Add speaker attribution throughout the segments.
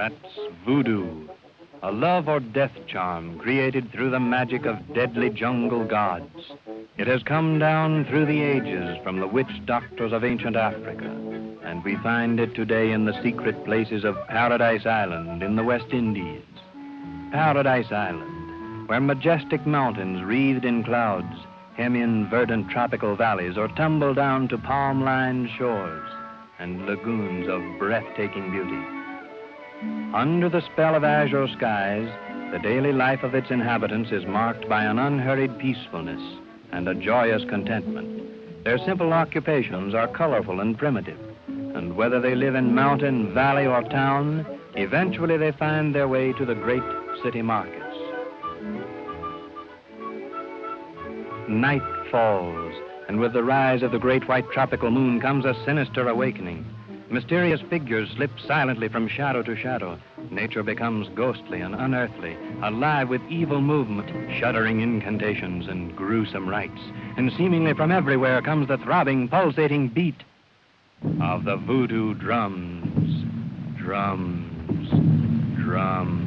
Speaker 1: That's voodoo, a love or death charm created through the magic of deadly jungle gods. It has come down through the ages from the witch doctors of ancient Africa, and we find it today in the secret places of Paradise Island in the West Indies. Paradise Island, where majestic mountains wreathed in clouds hem in verdant tropical valleys or tumble down to palm-lined shores and lagoons of breathtaking beauty. Under the spell of azure skies, the daily life of its inhabitants is marked by an unhurried peacefulness and a joyous contentment. Their simple occupations are colorful and primitive, and whether they live in mountain, valley, or town, eventually they find their way to the great city markets. Night falls, and with the rise of the great white tropical moon comes a sinister awakening. Mysterious figures slip silently from shadow to shadow. Nature becomes ghostly and unearthly, alive with evil movement, shuddering incantations and gruesome rites. And seemingly from everywhere comes the throbbing, pulsating beat of the voodoo drums. Drums, drums.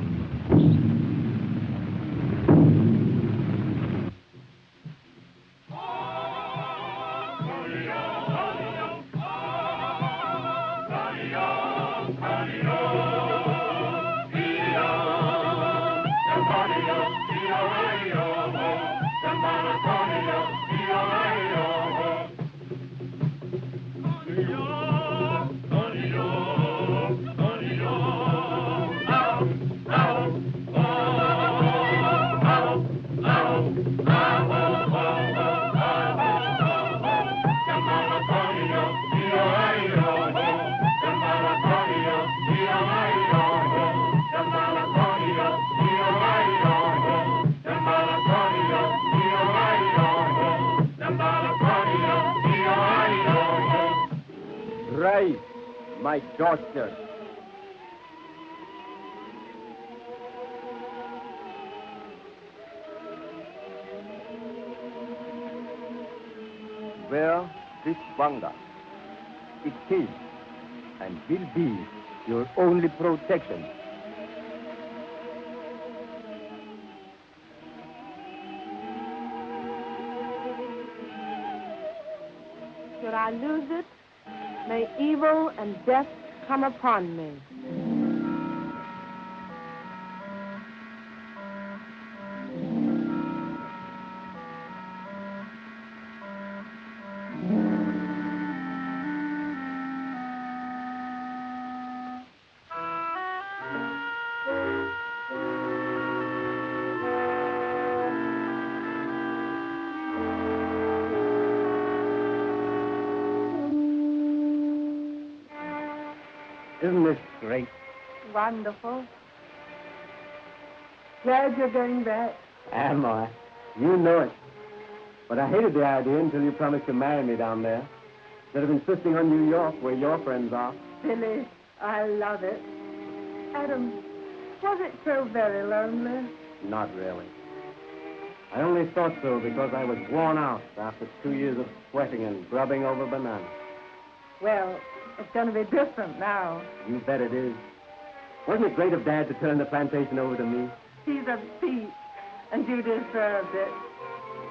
Speaker 2: Right, my daughter. Well, this Banga, it is and will be your only protection.
Speaker 3: Should I lose it, may evil and death come upon me.
Speaker 2: Isn't this great?
Speaker 3: Wonderful. Glad you're going back.
Speaker 2: Am I? You know it. But I hated the idea until you promised to marry me down there, instead of insisting on New York, where your friends are.
Speaker 3: Billy, I love it. Adam, was it so very lonely?
Speaker 2: Not really. I only thought so because I was worn out after 2 years of sweating and grubbing over bananas.
Speaker 3: Well, it's going to be different now.
Speaker 2: You bet it is. Wasn't it great of Dad to turn the plantation over to me?
Speaker 3: He's a peach, and you deserved it.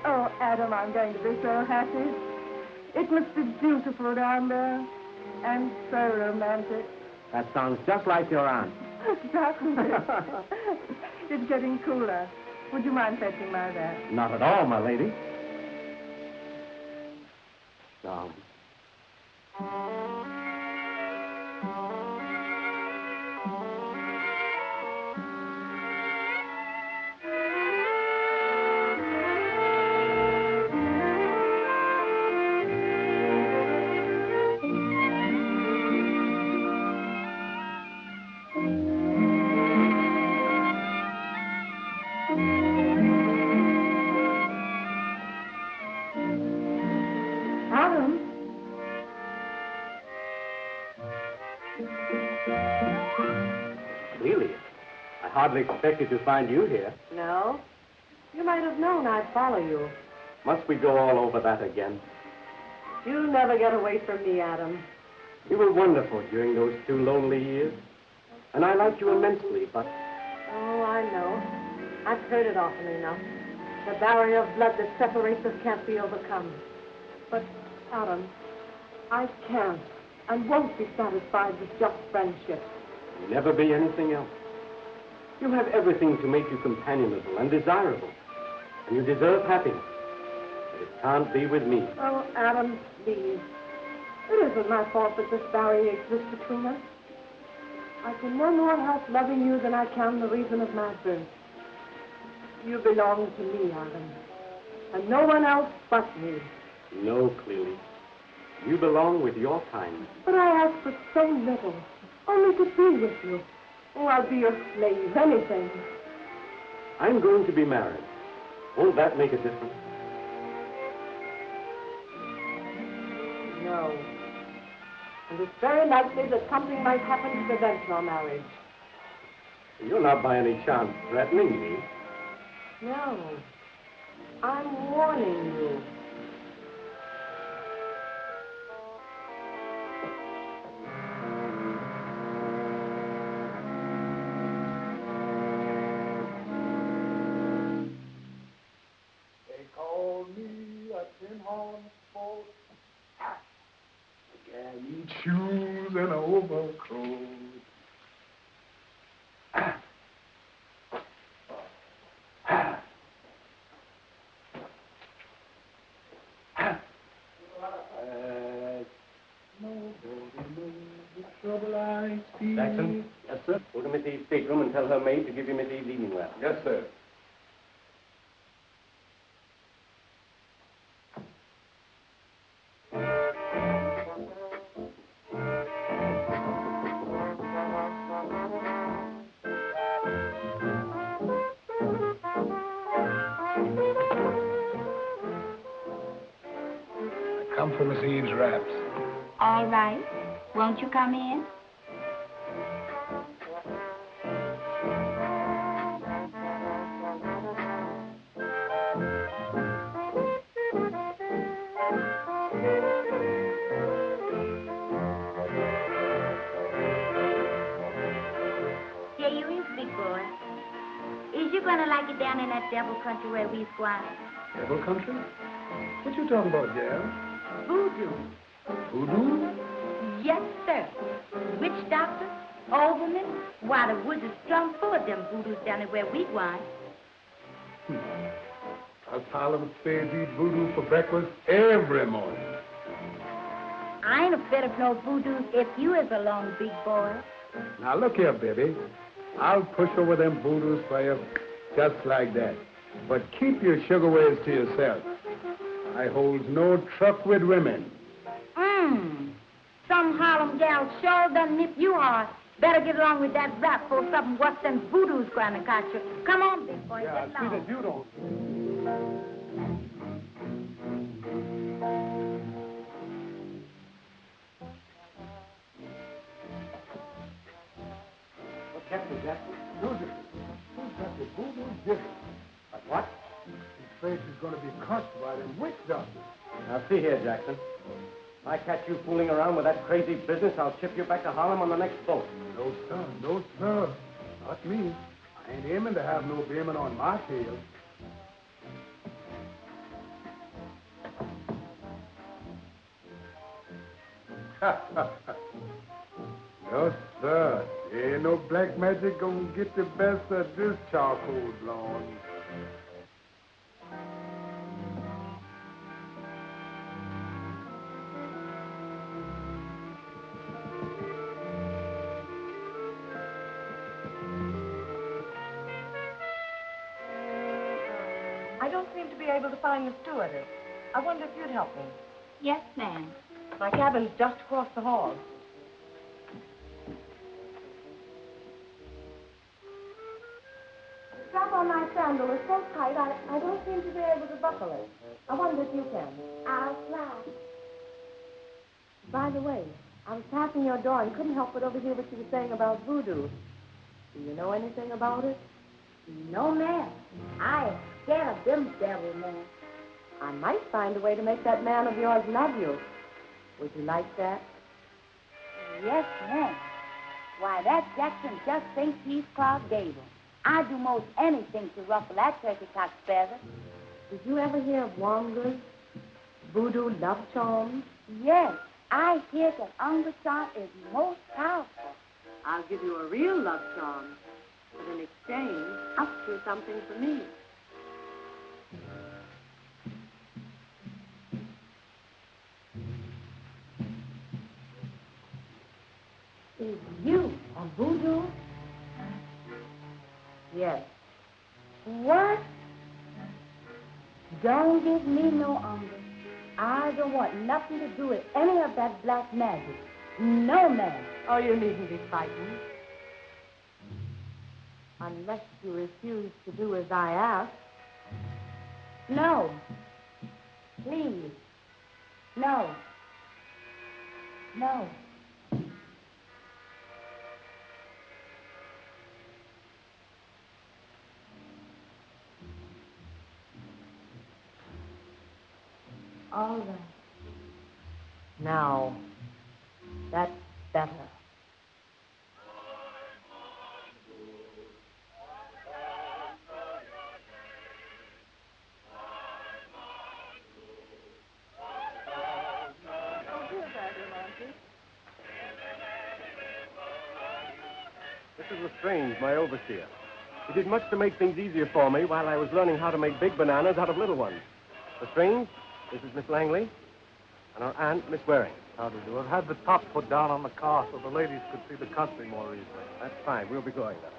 Speaker 3: Oh, Adam, I'm going to be so happy. It must be beautiful down there, and so romantic.
Speaker 2: That sounds just like your aunt.
Speaker 3: Doesn't it? It's getting cooler. Would you mind fetching my bag?
Speaker 2: Not at all, my lady. No. Hardly expected to find you here.
Speaker 3: No. You might have known I'd follow you.
Speaker 2: Must we go all over that again?
Speaker 3: You'll never get away from me, Adam.
Speaker 2: You were wonderful during those 2 lonely years. And I like you immensely, but...
Speaker 3: Oh, I know. I've heard it often enough. The barrier of blood that separates us can't be overcome. But, Adam, I can't and won't be satisfied with just friendship.
Speaker 2: You'll never be anything else. You have everything to make you companionable and desirable. And you deserve happiness. But it can't be with me.
Speaker 3: Oh, Adam, please. It isn't my fault that this barrier exists between us. I can no more help loving you than I can the reason of my birth. You belong to me, Adam, and no one else but me.
Speaker 2: No, Cleely. You belong with your kind.
Speaker 3: But I ask for so little, only to be with you. Oh, I'll be your slave, anything.
Speaker 2: I'm going to be married. Won't that make a difference?
Speaker 3: No. And it's very likely that something might happen to prevent your marriage.
Speaker 2: You're not by any chance threatening me.
Speaker 3: No. I'm warning you.
Speaker 4: They call me a tin-horn sport. I need shoes and an overcoat.
Speaker 2: Jackson? Yes, sir? Go to Miss Eve's stateroom and tell her maid to give you Miss Eve's evening wear.
Speaker 4: Yes, sir. I come for Miss Eve's wraps.
Speaker 5: All right. Won't you come in? Here you is, big boy. Is you gonna like it down in that devil country where we squat?
Speaker 4: Devil country? What you talking about, Gal?
Speaker 5: Voodoo.
Speaker 4: Voodoo?
Speaker 5: Yes, sir. Witch doctor, overman. Why, the woods is plumb full of them voodoos down there where we grind.
Speaker 4: Us Harlem spades eat voodoo for breakfast every morning.
Speaker 5: I ain't afraid of no voodoos if you is along, big boy.
Speaker 4: Now, look here, baby. I'll push over them voodoos for you just like that. But keep your sugar wares to yourself. I holds no truck with women.
Speaker 5: Some Harlem gal sure done nip you hard. Better get along with that rap for something worse than voodoo's gonna catch you. Come on, big boy,
Speaker 4: Yeah,
Speaker 5: get
Speaker 4: I see
Speaker 5: along.
Speaker 4: that you don't.
Speaker 2: What's happening, Jackson?
Speaker 4: Susan, who's got the voodoo jigger?
Speaker 2: But what?
Speaker 4: He's afraid she's going to be crushed by them witch doctors.
Speaker 2: Now, see here, Jackson. If I catch you fooling around with that crazy business, I'll ship you back to Harlem on the next boat.
Speaker 4: No, sir. No, sir. Not me. I ain't aiming to have no beaming on my tail. No, sir. Ain't no black magic gonna get the best of this charcoal blonde.
Speaker 3: I don't seem to be able to find the stewardess. I wonder if you'd help me.
Speaker 5: Yes, ma'am.
Speaker 3: My cabin's just across the hall. The strap on my sandal is so tight, I don't seem to be able to buckle it. I wonder if you can.
Speaker 5: I'll try.
Speaker 3: By the way, I was passing your door and couldn't help but overhear what you were saying about voodoo. Do you know anything about it?
Speaker 5: No, ma'am. I ain't scared of them devil men.
Speaker 3: I might find a way to make that man of yours love you. Would you like that?
Speaker 5: Yes, ma'am. Why, that Jackson just thinks he's Clark Gable. I'd do most anything to ruffle that turkey cock's feathers.
Speaker 3: Did you ever hear of Wonga's voodoo love charms?
Speaker 5: Yes, I hear that Uncle John is most powerful.
Speaker 3: I'll give you a real love charm. But in exchange, I'll do something for me.
Speaker 5: Is you a voodoo?
Speaker 3: Yes.
Speaker 5: What? Don't give me no uncle. I don't want nothing to do with any of that black magic. No, man.
Speaker 3: Oh, you needn't be frightened. Unless you refuse to do as I ask.
Speaker 5: No. Please. No. No. All right.
Speaker 3: Now, that's better.
Speaker 2: This is Lestrange, my overseer. He did much to make things easier for me while I was learning how to make big bananas out of little ones. Lestrange, this is Miss Langley, and our aunt, Miss Waring.
Speaker 6: How do you do? I've had the top put down on the car so the ladies could see the country more easily.
Speaker 2: That's fine. We'll be going now.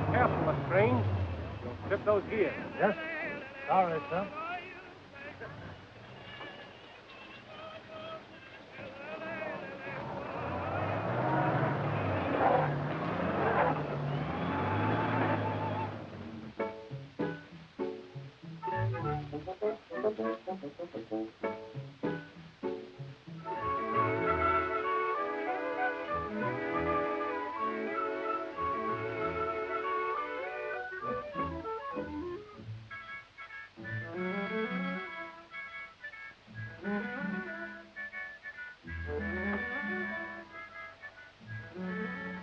Speaker 2: Careful, Lestrange. You'll strip those gears.
Speaker 6: Yes? Sorry, sir.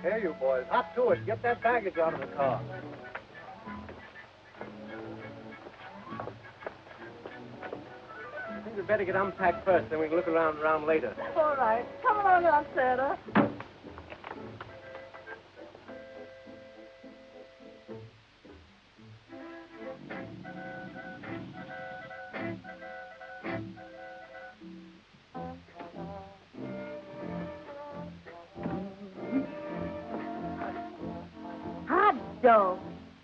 Speaker 6: Here, you boys. Hop to it. Get that baggage out of the car.
Speaker 2: I think we'd better get unpacked first, then we can look around later.
Speaker 3: All right. Come along, Aunt Sarah.
Speaker 5: Hot dog.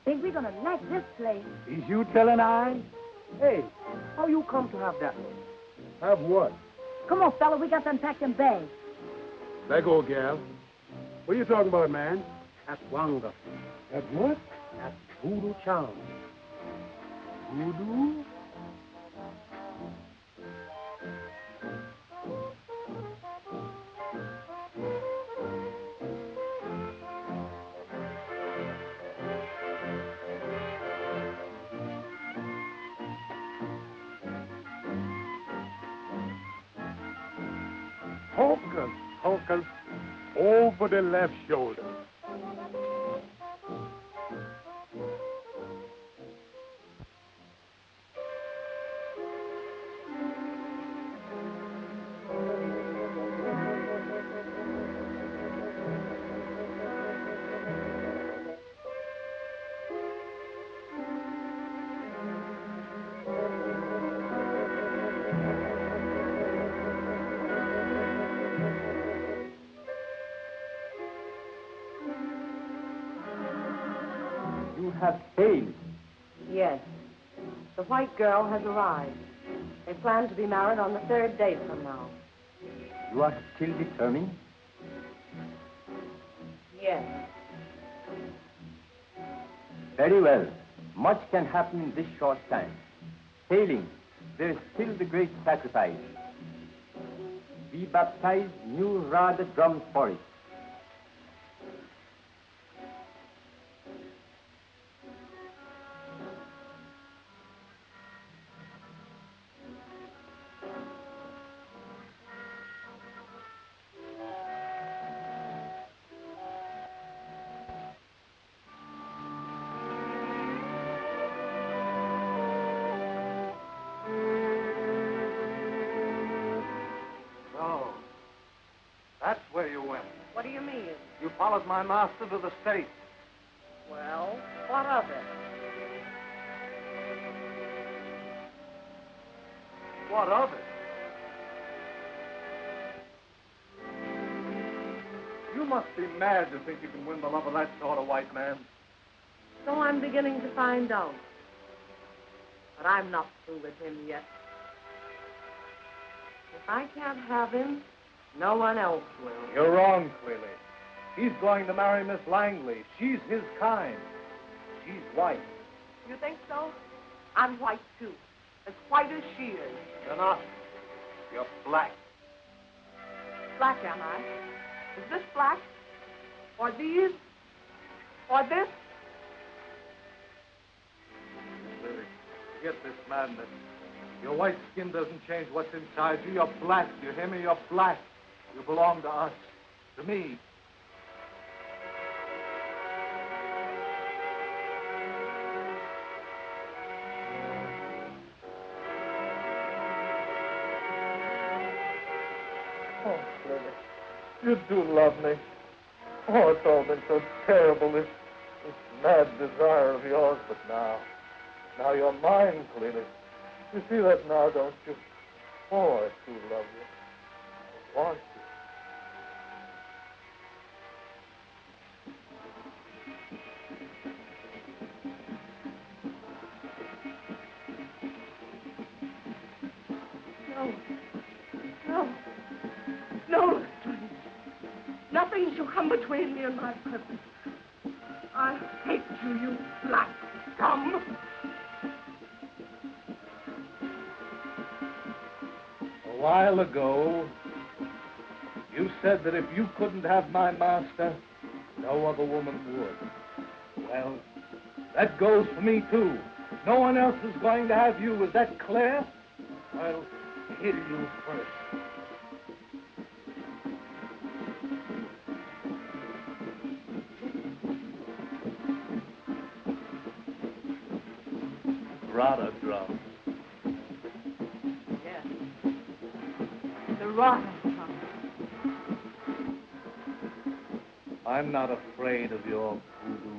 Speaker 5: Think we're gonna like this place.
Speaker 4: Is you telling I?
Speaker 2: Hey, how you come to have that?
Speaker 4: Have what?
Speaker 5: Come on, fella, we got to unpack them bags.
Speaker 4: Let go, gal. What are you talking about, man?
Speaker 2: That's Wanga.
Speaker 4: That what?
Speaker 2: That's voodoo charm.
Speaker 4: Voodoo? Hocus pocus over the left shoulder.
Speaker 2: You have failed.
Speaker 3: Yes. The white girl has arrived. They plan to be married on the 3rd day from now.
Speaker 2: You are still determined?
Speaker 3: Yes.
Speaker 2: Very well. Much can happen in this short time. Failing, there is still the great sacrifice. We baptize new Radha drums for it.
Speaker 6: That's where you went.
Speaker 3: What do you mean?
Speaker 6: You followed my master to the States.
Speaker 3: Well, what of it?
Speaker 6: What of it? You must be mad to think you can win the love of that sort of white man.
Speaker 3: So I'm beginning to find out. But I'm not through with him yet. If I can't have him, no one else will.
Speaker 6: You're wrong, clearly. He's going to marry Miss Langley. She's his kind. She's white.
Speaker 3: You think so? I'm white, too. As white as she is.
Speaker 6: You're not. You're black.
Speaker 3: Black, am I? Is this black? Or these? Or this?
Speaker 6: Clearly, forget this madness. Your white skin doesn't change what's inside you. You're black. You hear me? You're black. You belong to us. To me. Oh, Clearly, you do love me. Oh, it's all been so terrible, this mad desire of yours. But now you're mine, Clearly. You see that now, don't you? Oh, I do love you. I want you.
Speaker 3: No, Strange. Nothing shall come between me and my purpose. I hate you, you black scum.
Speaker 6: A while ago, you said that if you couldn't have my master, no other woman would. Well, that goes for me, too. No one else is going to have you. Is that clear? I'll kill you first. Radha drums.
Speaker 3: Yes. The Radha drum.
Speaker 6: I'm not afraid of your voodoo.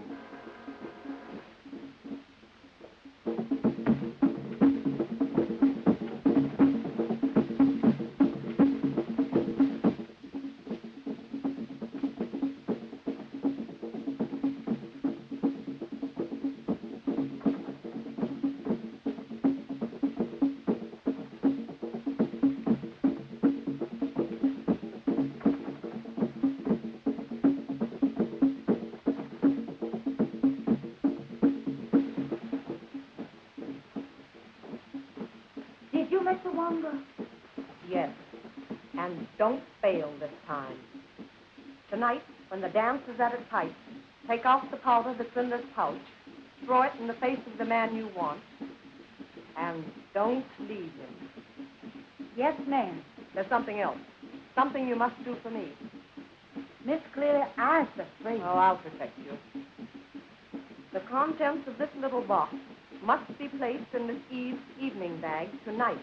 Speaker 5: Did you, Mr. Wonder?
Speaker 3: Yes. And don't fail this time. Tonight, when the dance is at its height, take off the powder that's in this pouch, throw it in the face of the man you want, and don't leave him.
Speaker 5: Yes, ma'am.
Speaker 3: There's something else. Something you must do for me.
Speaker 5: Miss Cleary, I'm afraid.
Speaker 3: Oh, I'll protect you. The contents of this little box must be placed in Miss Eve's evening bag tonight.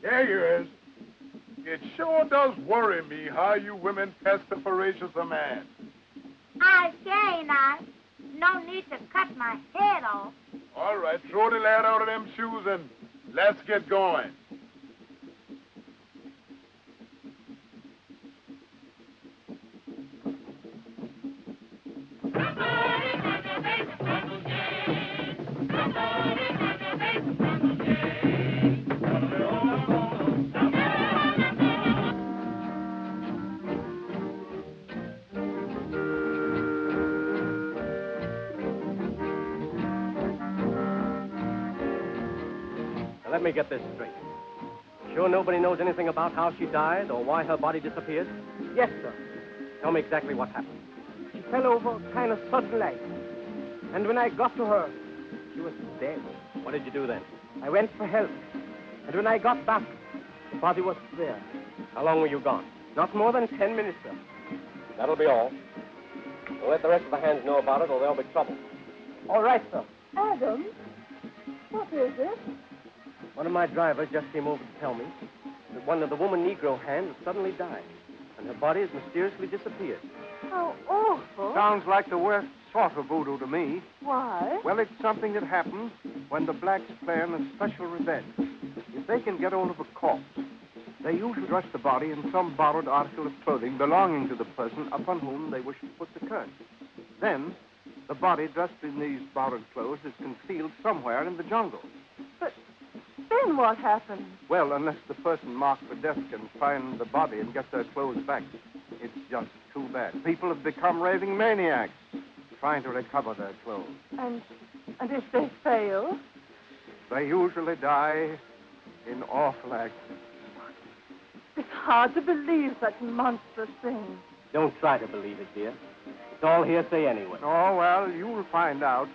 Speaker 4: There you is. It sure does worry me how you women test the voracious a man.
Speaker 5: I say, ain't I? No need to cut my head off.
Speaker 4: All right, throw the lad out of them shoes and let's get going.
Speaker 2: me get this straight. Sure nobody knows anything about how she died or why her body disappeared?
Speaker 7: Yes, sir.
Speaker 2: Tell me exactly what happened.
Speaker 7: She fell over kind of suddenly. And when I got to her, she was dead.
Speaker 2: What did you do then?
Speaker 7: I went for help. And when I got back, the body was there.
Speaker 2: How long were you gone?
Speaker 7: Not more than 10 minutes, sir.
Speaker 2: That'll be all. We'll let the rest of the hands know about it or there'll be trouble.
Speaker 7: All right, sir.
Speaker 3: Adam, what is it?
Speaker 2: One of my drivers just came over to tell me that one of the woman Negro hands suddenly died, and her body has mysteriously disappeared.
Speaker 3: How awful.
Speaker 4: Sounds like the worst sort of voodoo to me.
Speaker 3: Why?
Speaker 4: Well, it's something that happens when the blacks plan a special revenge. If they can get hold of a corpse, they usually dress the body in some borrowed article of clothing belonging to the person upon whom they wish to put the curse. Then, the body dressed in these borrowed clothes is concealed somewhere in the jungle.
Speaker 3: But then what happens?
Speaker 4: Well, unless the person marked for death can find the body and get their clothes back, it's just too bad. People have become raving maniacs trying to recover their clothes.
Speaker 3: And if they fail?
Speaker 4: They usually die in awful accidents.
Speaker 3: It's hard to believe such monstrous things.
Speaker 2: Don't try to believe it, dear. It's all hearsay anyway.
Speaker 4: Oh, well, you'll find out.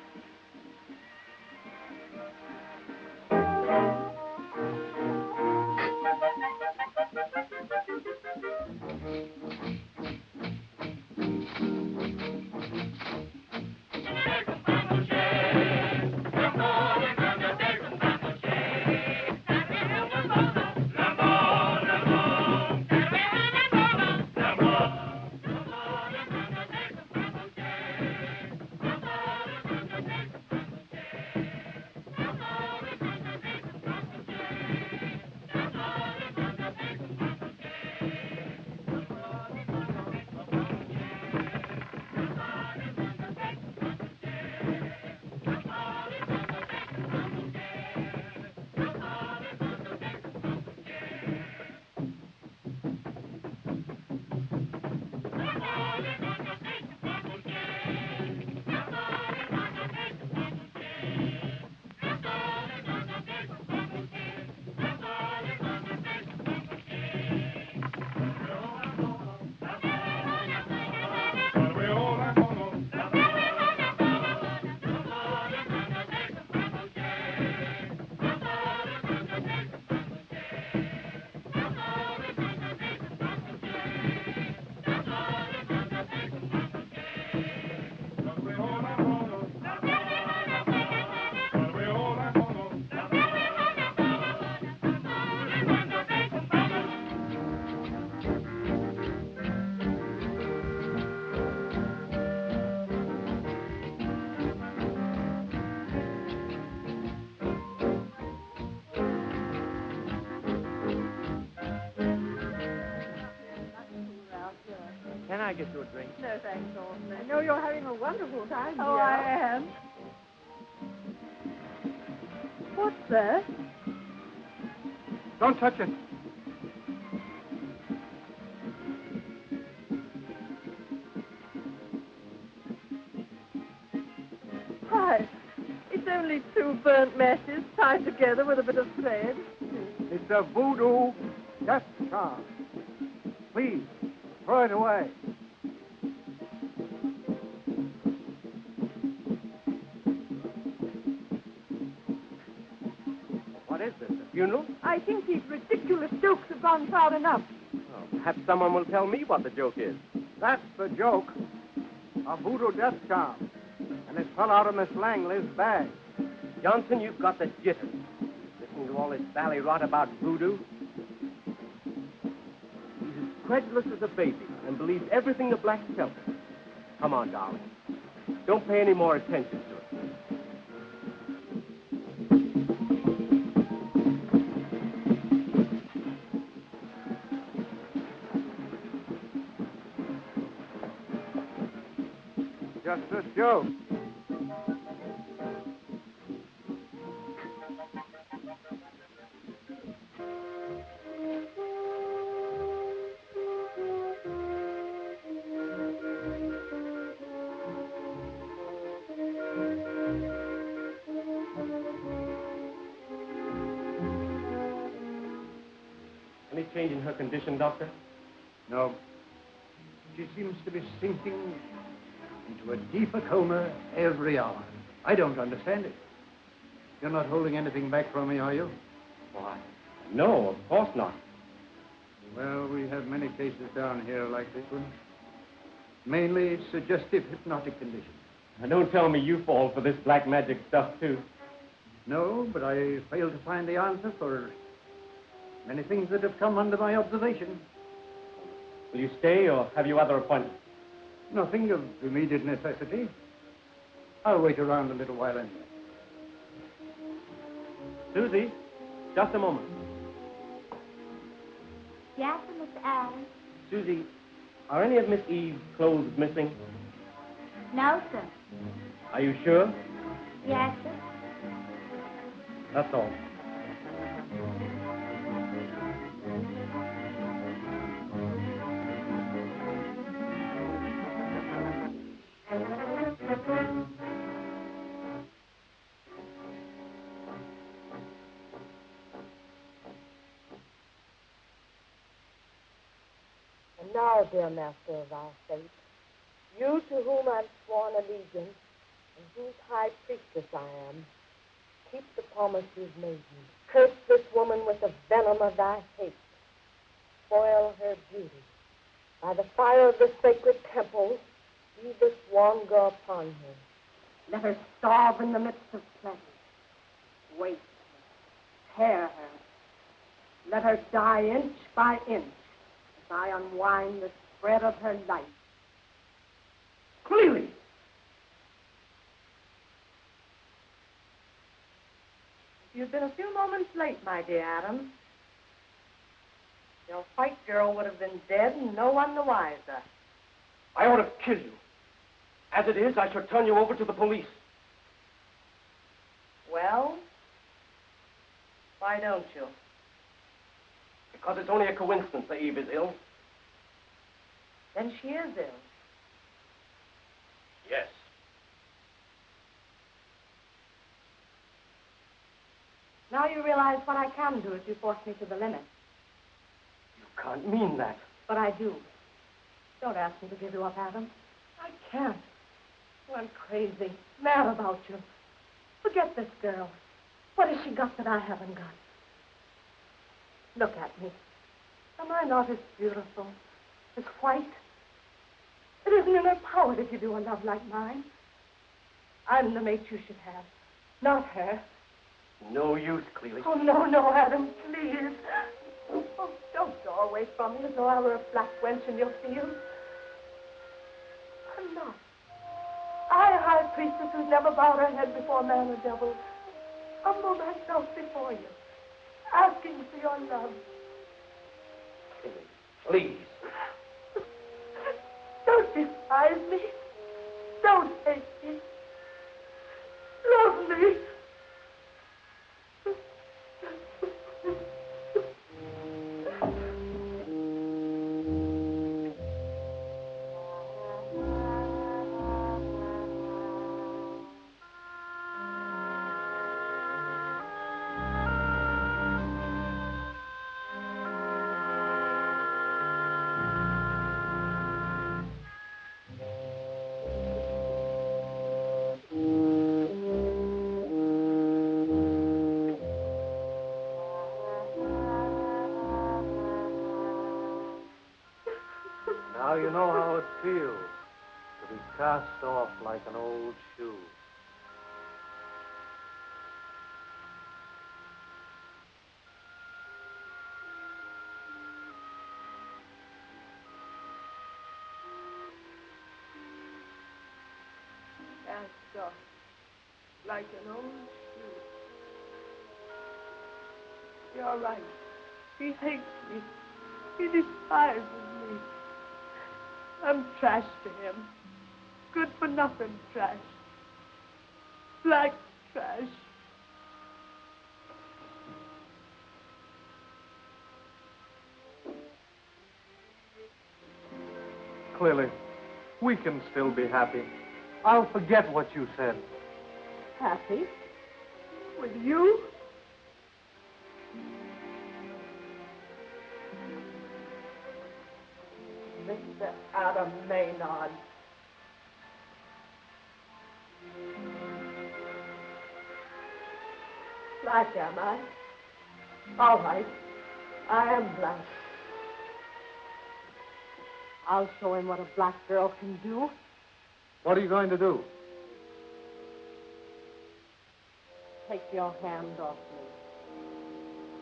Speaker 2: Can I get you a drink?
Speaker 3: No, thanks, Orson. I know you're having a wonderful time here.
Speaker 5: Oh, I am.
Speaker 3: What's that?
Speaker 4: Don't touch it.
Speaker 3: Why, it's only two burnt matches tied together with a bit of thread.
Speaker 4: It's a voodoo death charm. Please, throw it away.
Speaker 2: What is this, a funeral?
Speaker 3: I think these ridiculous jokes have gone far enough.
Speaker 2: Oh, perhaps someone will tell me what the joke is.
Speaker 4: That's the joke. A voodoo death charm. And it fell out of Miss Langley's bag.
Speaker 2: Johnson, you've got the jitters. Listening to all this bally rot about voodoo. He's as credulous as a baby and believes everything the blacks tell him. Come on, darling. Don't pay any more attention to it.
Speaker 4: Just a joke.
Speaker 2: Any change in her condition, Doctor?
Speaker 8: No. She seems to be sinking into a deeper coma every hour. I don't understand it. You're not holding anything back from me, are you?
Speaker 2: Why, no, of course not.
Speaker 8: Well, we have many cases down here like this one. Mainly suggestive hypnotic conditions.
Speaker 2: Now, don't tell me you fall for this black magic stuff, too.
Speaker 8: No, but I fail to find the answer for many things that have come under my observation.
Speaker 2: Will you stay, or have you other appointments?
Speaker 8: Nothing of immediate necessity. I'll wait around a little while anyway.
Speaker 2: Susie, just a moment.
Speaker 5: Yes, Mr. Adams?
Speaker 2: Susie, are any of Miss Eve's clothes missing?
Speaker 5: No, sir.
Speaker 2: Are you sure?
Speaker 5: Yes, sir.
Speaker 2: That's all.
Speaker 3: And now, dear master of our faith, you to whom I've sworn allegiance, and whose high priestess I am, keep the promise you've made me. Curse this woman with the venom of thy hate. Spoil her beauty. By the fire of the sacred temple, be this one go upon her. Let her starve in the midst of plenty. Waste her. Tear her. Let her die inch by inch as I unwind the thread of her life.
Speaker 2: Clearly.
Speaker 3: You've been a few moments late, my dear Adam. Your white girl would have been dead and no one the wiser.
Speaker 2: I ought to kill you. As it is, I shall turn you over to the police.
Speaker 3: Well, why don't you?
Speaker 2: Because it's only a coincidence that Eve is ill.
Speaker 3: Then she is ill.
Speaker 2: Yes.
Speaker 3: Now you realize what I can do if you force me to the limit.
Speaker 2: You can't mean that.
Speaker 3: But I do. Don't ask me to give you up, Adam. I can't. Oh, I'm crazy, mad about you. Forget this girl. What has she got that I haven't got? Look at me. Am I not as beautiful, as white? It isn't in her power to give you a love like mine. I'm the mate you should have, not her.
Speaker 2: No use, Cleely.
Speaker 3: Oh, no, Adam, please. Oh, don't go away from me as though I were a flat wench in your field. I'm not. I, a high priestess who's never bowed her head before man or devil, humble myself before you, asking for your love.
Speaker 2: Please.
Speaker 3: Don't despise me. Don't hate me. Love me.
Speaker 6: Now you know how it feels to be cast off like an old shoe.
Speaker 3: Cast off like an old shoe. You're right. He hates me. He despises me. I'm trash to him. Good for nothing trash. Black trash.
Speaker 6: Clearly, we can still be happy. I'll forget what you said.
Speaker 3: Happy? With you? Mr. Adam Maynard. Black, am I? All right. I am black. I'll show him what a black girl can do.
Speaker 8: What are you going to do?
Speaker 3: Take your hand off me.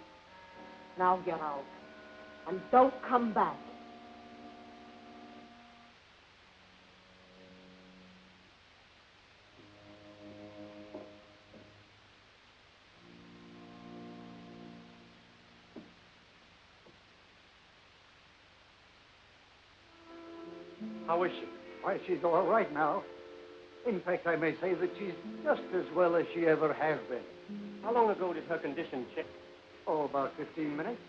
Speaker 3: Now get out. And don't come back.
Speaker 2: How is she?
Speaker 8: Why, she's all right now. In fact, I may say that she's just as well as she ever has been.
Speaker 2: How long ago did her condition check?
Speaker 8: Oh, about 15 minutes.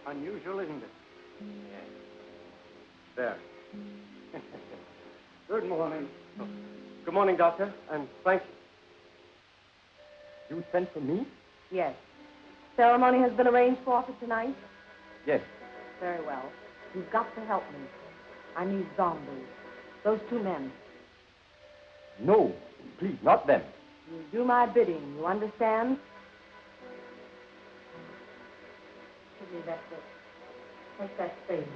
Speaker 8: Unusual, isn't it?
Speaker 2: Yes.
Speaker 8: There. Good morning.
Speaker 2: Oh. Good morning, Doctor, and thank you. You sent for me?
Speaker 3: Yes. Ceremony has been arranged for tonight?
Speaker 2: Yes.
Speaker 3: Very well. You've got to help me. I need zombies. Those two men.
Speaker 2: No, please, not them.
Speaker 3: You do my bidding, you understand? Give me that book. Take that spade.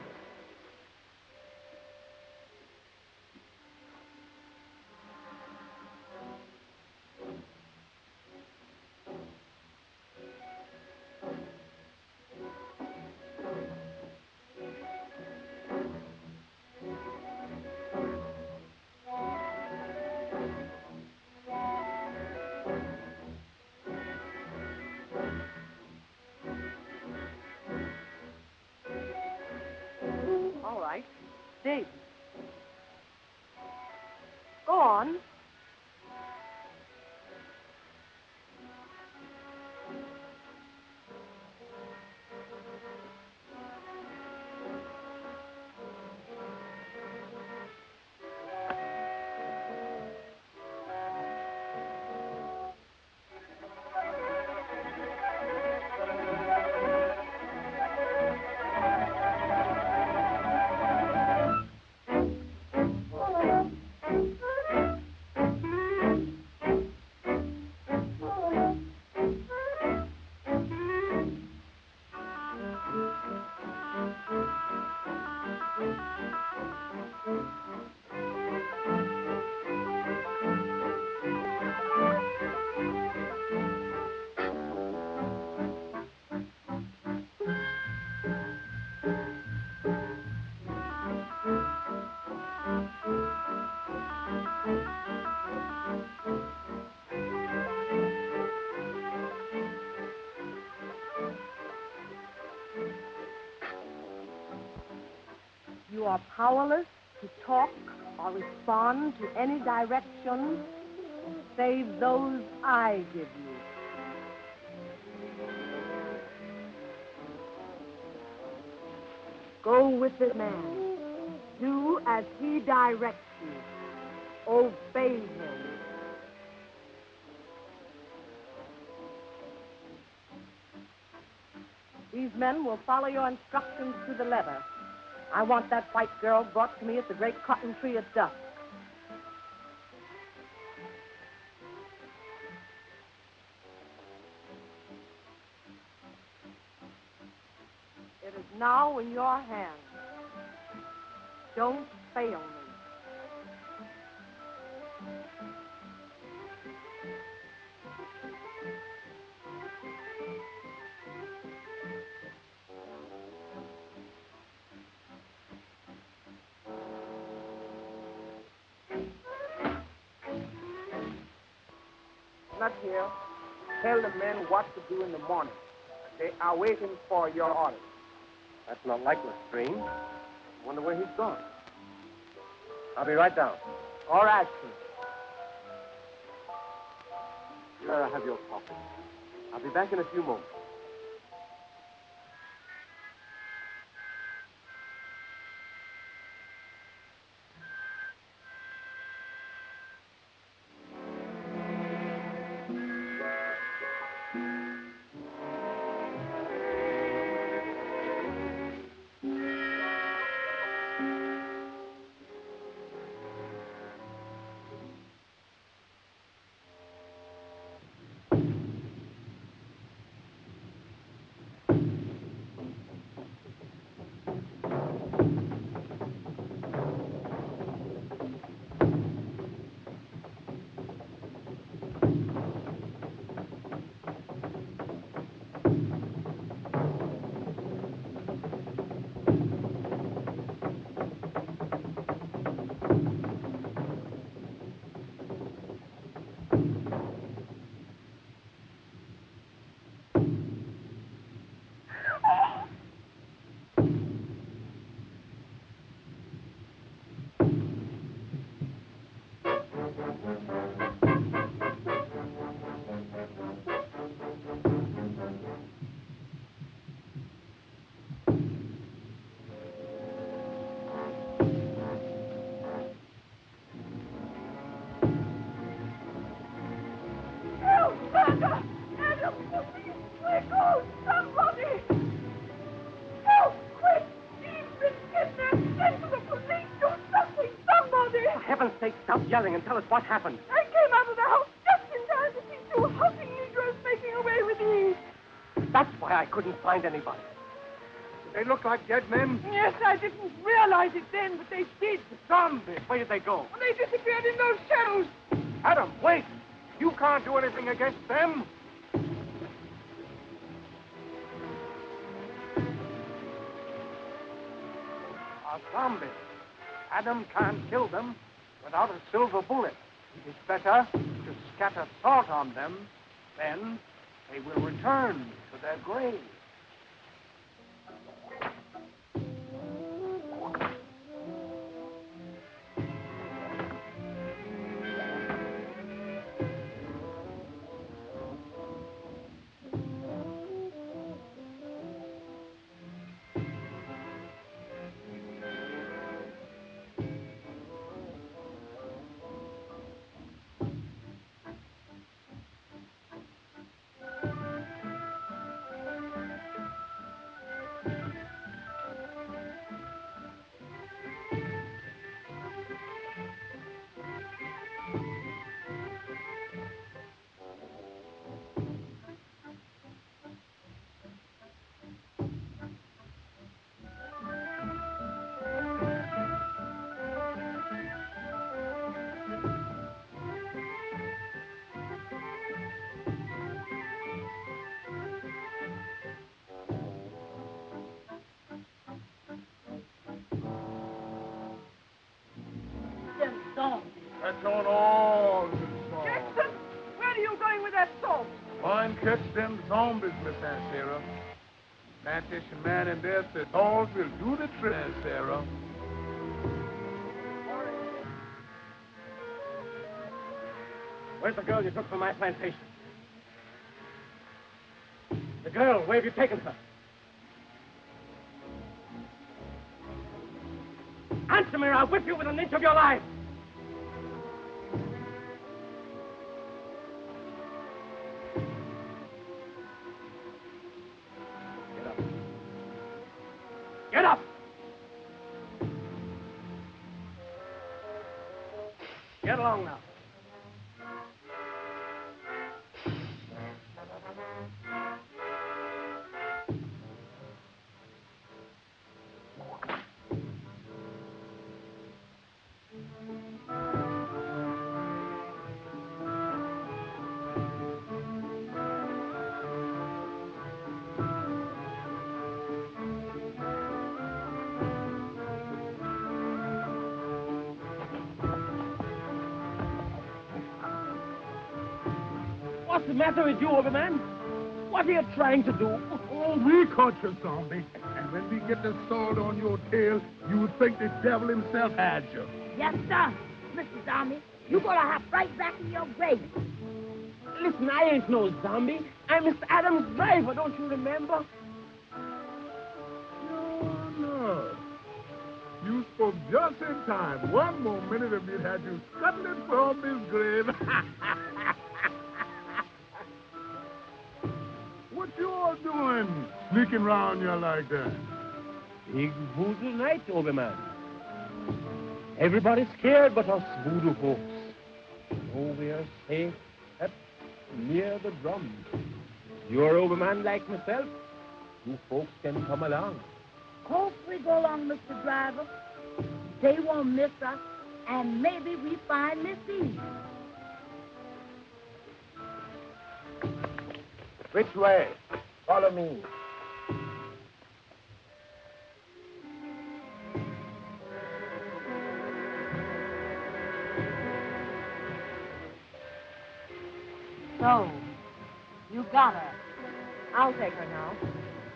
Speaker 3: All right. Dig. Go on. You are powerless to talk or respond to any direction save those I give you. Go with this man. Do as he directs you. Obey him. These men will follow your instructions to the letter. I want that white girl brought to me at the great cotton tree at dusk. It is now in your hands. Don't fail me.
Speaker 7: Not here. Tell the men what to do in the morning. They are waiting for your orders.
Speaker 2: That's not like Lestrange. I wonder where he's gone. I'll be right down.
Speaker 7: All right, sir.
Speaker 2: Here, have your coffee. I'll be back in a few moments. yelling and tell us what happened.
Speaker 3: I came out of the house just in time to see two hulking Negroes making away with Eve.
Speaker 2: That's why I couldn't find anybody.
Speaker 4: They look like dead men.
Speaker 3: Yes, I didn't realize it then, but they did.
Speaker 2: Zombies. Where did they go?
Speaker 3: They disappeared in those shadows.
Speaker 4: Adam, wait. You can't do anything against them. A zombie. Adam can't kill them without a silver bullet. It is better to scatter salt on them, then they will return to their grave.
Speaker 6: That's on all the songs.
Speaker 3: Jackson, where are you going with that salt?
Speaker 6: Find catch them zombies, Miss Aunt Sarah. Plantation man in there said salt will do the trick, Aunt Sarah.
Speaker 2: Where's the girl you took from my plantation? The girl, where have you taken her? Answer me or I'll whip you within an inch of your life. Get up! Get along now. What's the matter with you, Overman? What are you trying to do?
Speaker 6: Oh, we caught you, zombie. And when we get the sword on your tail, you would think the devil himself had you.
Speaker 5: Yes, sir. Mr. Zombie, you gonna hop right back in your grave.
Speaker 2: Listen, I ain't no zombie. I'm Mr. Adams' driver, don't you remember?
Speaker 6: No. You spoke just in time. One more minute and we'd had you scuttling from his grave. What you all doing, sneaking around here like that?
Speaker 2: Big voodoo night, Overman. Everybody's scared but us voodoo folks. Oh, we're safe up near the drums. You're Overman like myself. You folks can come along.
Speaker 5: Hope we go along, Mr. Driver. They won't miss us, and maybe we find Miss Eve.
Speaker 4: Which way? Follow me.
Speaker 3: So, you got her. I'll take her now.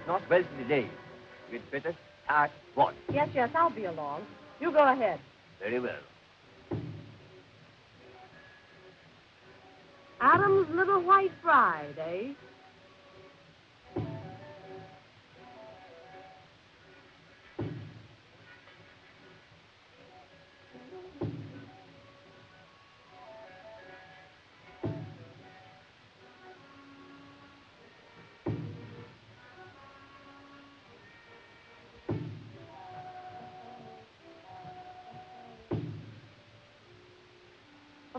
Speaker 9: Not well today. We'd better start what?
Speaker 3: Yes, I'll be along. You go ahead.
Speaker 9: Very well.
Speaker 3: Adam's little white bride, eh?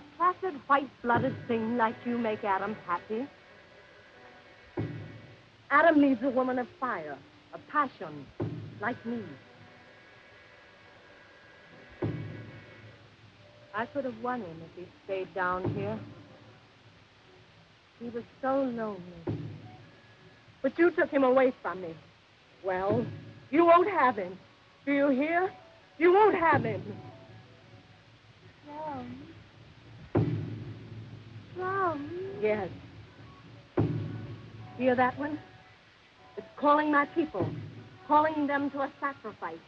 Speaker 3: A placid, white-blooded thing like you make Adam happy. Adam needs a woman of fire, of passion, like me. I could have won him if he'd stayed down here. He was so lonely. But you took him away from me. Well, you won't have him. Do you hear? You won't have him.
Speaker 5: Tom.
Speaker 3: Yes. Hear that one? It's calling my people, calling them to a sacrifice.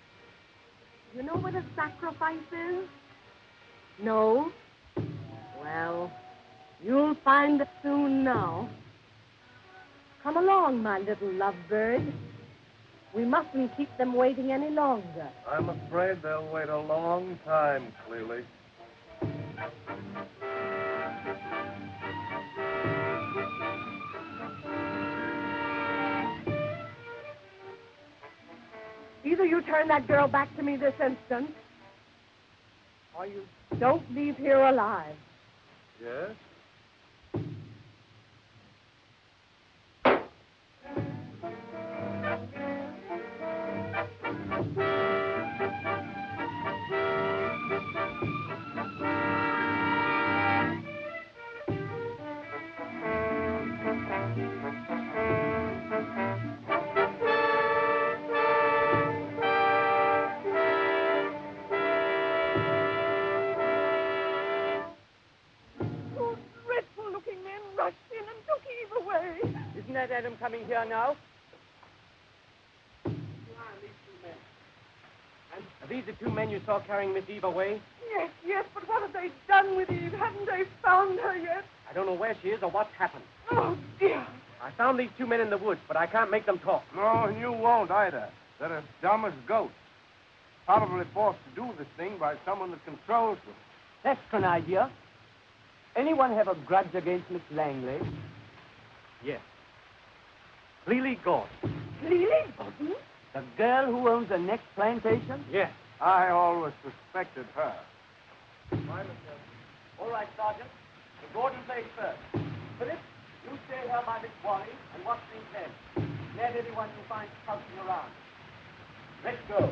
Speaker 3: You know what a sacrifice is? No? Well, you'll find it soon now. Come along, my little lovebird. We mustn't keep them waiting any longer.
Speaker 6: I'm afraid they'll wait a long time, Cleely.
Speaker 3: Either you turn that girl back to me this instant, or you don't leave here alive.
Speaker 6: Yes?
Speaker 3: Those dreadful-looking men rushed in and took Eve away.
Speaker 7: Isn't that Adam coming here now?
Speaker 2: And are these the two men you saw carrying Miss Eve away?
Speaker 3: Yes, but what have they done with Eve? Haven't they found her yet?
Speaker 2: I don't know where she is or what's happened.
Speaker 3: Oh, dear.
Speaker 2: I found these two men in the woods, but I can't make them talk.
Speaker 4: No, and you won't either. They're as dumb as goats. Probably forced to do this thing by someone that controls them.
Speaker 7: That's an idea. Anyone have a grudge against Miss Langley?
Speaker 2: Yes. Cleely Gordon.
Speaker 3: Lily Gordon?
Speaker 7: The girl who owns the next plantation?
Speaker 2: Yes.
Speaker 4: I always suspected her.
Speaker 7: All right, Sergeant. The Gordon place first. Philip, you stay here by this quarry and watch things then. Let anyone you find crouching around. Let's go.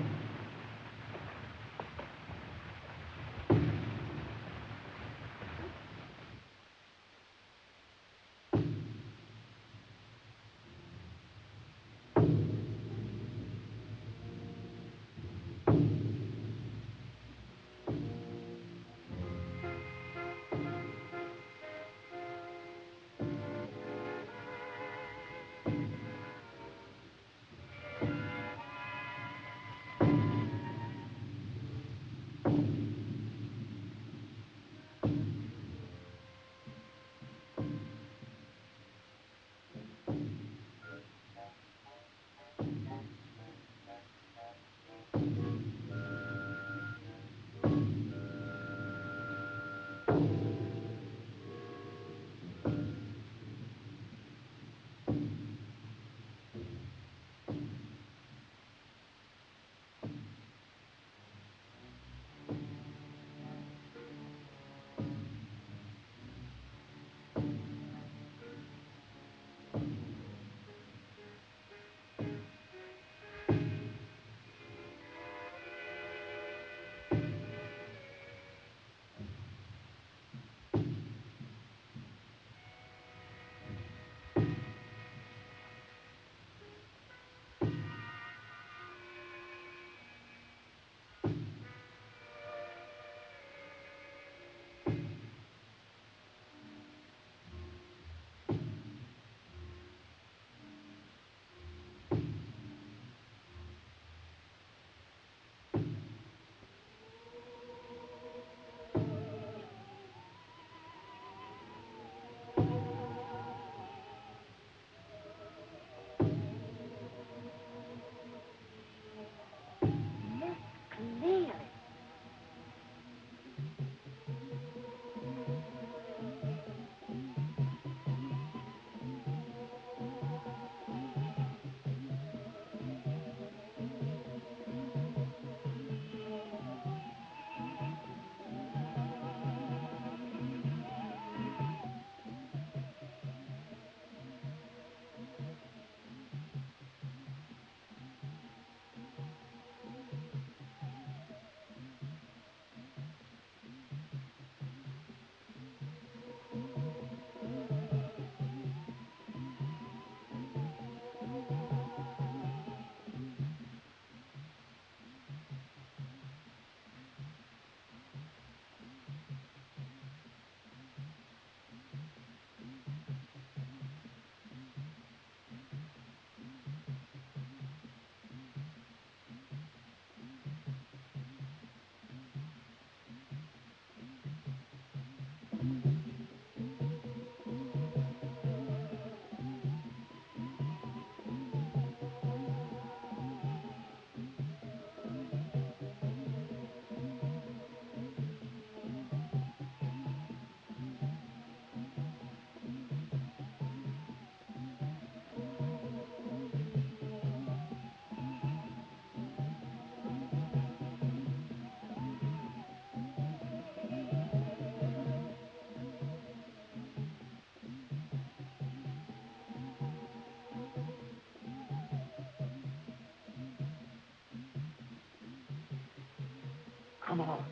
Speaker 6: Come on.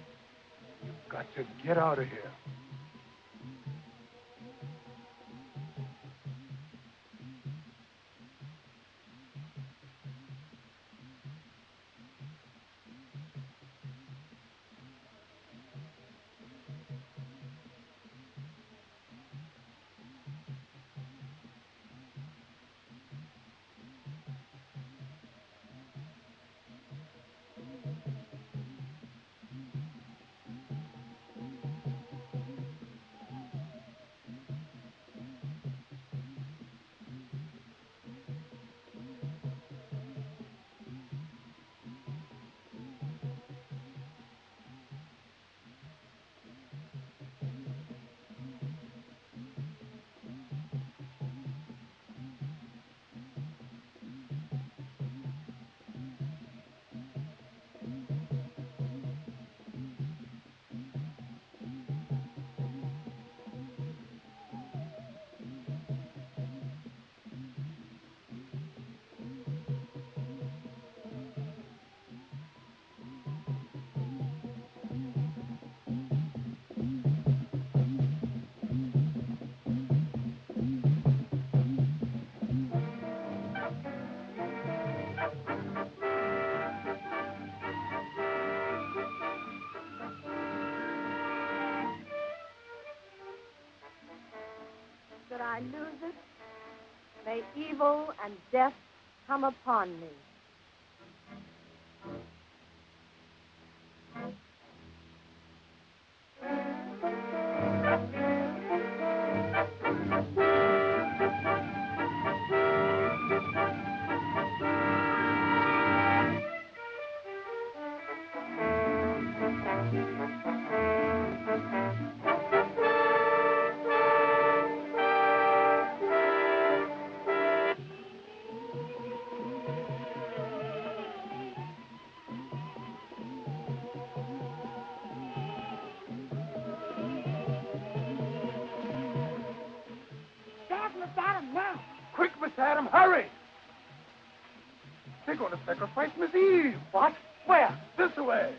Speaker 6: You've got to get out of here.
Speaker 3: Should I lose it, may evil and death come upon me.
Speaker 5: There's Miss Adam now.
Speaker 6: Quick, Miss Adam, hurry! They're going to sacrifice Miss Eve. What? Where? This way.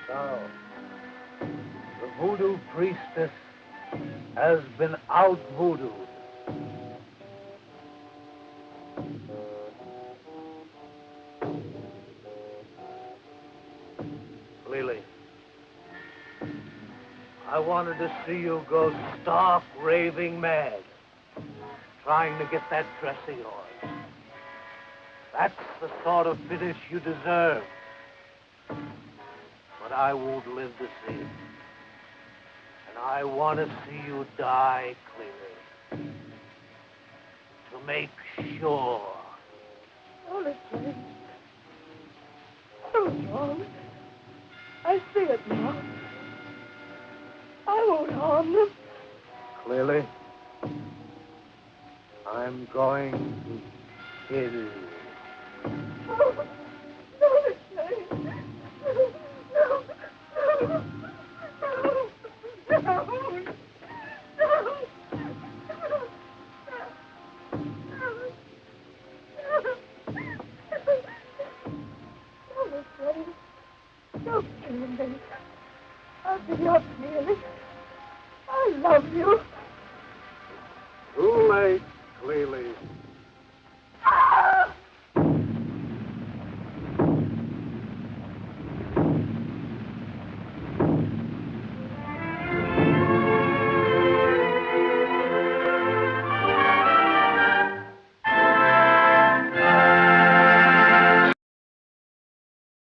Speaker 6: So, the voodoo priestess has been out voodooed. Lily, I wanted to see you go stark raving mad, trying to get that dress of yours. That's the sort of finish you deserve. But I won't live to see it. And I want to see you die clearly. To make sure.
Speaker 3: Honestly, I was wrong. I see it now. I won't harm them.
Speaker 6: Clearly, I'm going to kill you.
Speaker 3: No, no, don't kill me. I'll be your feeling. I love you.
Speaker 6: Too late, Clearly.